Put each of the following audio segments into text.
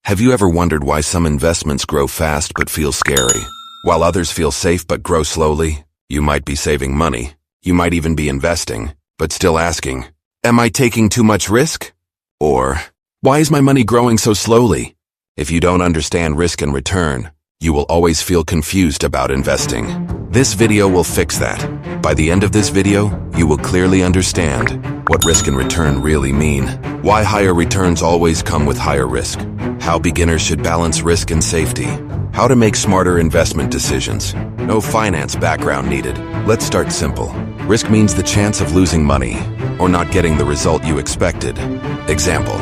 Have you ever wondered why some investments grow fast but feel scary, while others feel safe but grow slowly? You might be saving money. You might even be investing, but still asking, am I taking too much risk? Or, why is my money growing so slowly? If you don't understand risk and return, you will always feel confused about investing. This video will fix that. By the end of this video, you will clearly understand what risk and return really mean, why higher returns always come with higher risk, how beginners should balance risk and safety, how to make smarter investment decisions. No finance background needed. Let's start simple. Risk means the chance of losing money or not getting the result you expected. Example,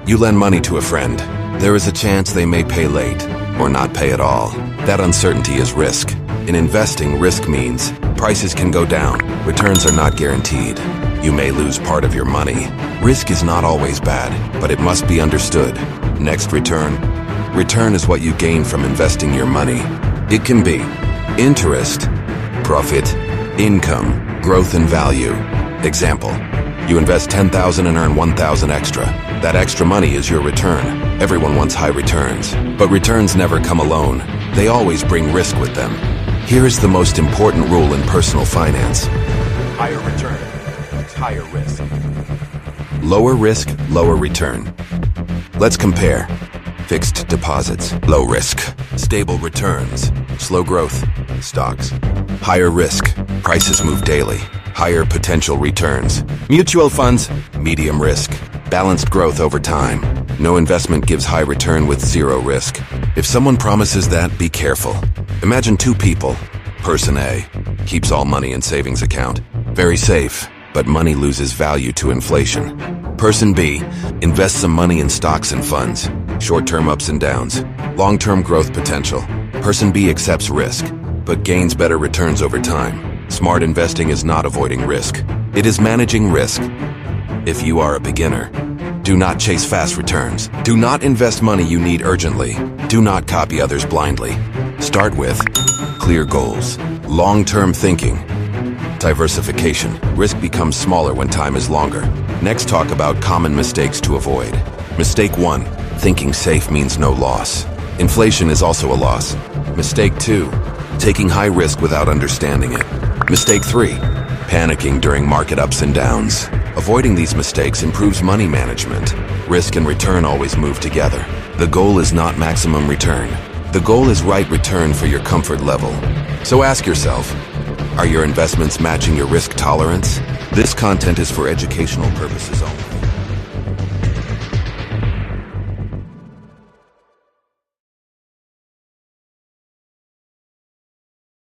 you lend money to a friend. There is a chance they may pay late or not pay at all. That uncertainty is risk. In investing, risk means prices can go down, returns are not guaranteed. You may lose part of your money. Risk is not always bad, but it must be understood. Next, return. Return is what you gain from investing your money. It can be interest, profit, income, growth and value. Example, you invest $10,000 and earn $1,000 extra. That extra money is your return. Everyone wants high returns, but returns never come alone. They always bring risk with them. Here is the most important rule in personal finance. Higher return means higher risk. Lower risk, lower return. Let's compare. Fixed deposits, low risk. Stable returns, slow growth, stocks. Higher risk, prices move daily. Higher potential returns. Mutual funds, medium risk. Balanced growth over time. No investment gives high return with zero risk. If someone promises that, be careful. Imagine two people. Person A keeps all money in savings account. Very safe, but money loses value to inflation. Person B invests some money in stocks and funds. Short-term ups and downs. Long-term growth potential. Person B accepts risk, but gains better returns over time. Smart investing is not avoiding risk. It is managing risk. If you are a beginner, do not chase fast returns. Do not invest money you need urgently. Do not copy others blindly. Start with clear goals, long-term thinking, diversification. Risk becomes smaller when time is longer. Next, talk about common mistakes to avoid. Mistake 1, thinking safe means no loss. Inflation is also a loss. Mistake 2, taking high risk without understanding it. Mistake 3, panicking during market ups and downs. Avoiding these mistakes improves money management. Risk and return always move together. The goal is not maximum return. The goal is right return for your comfort level. So ask yourself, are your investments matching your risk tolerance? This content is for educational purposes only.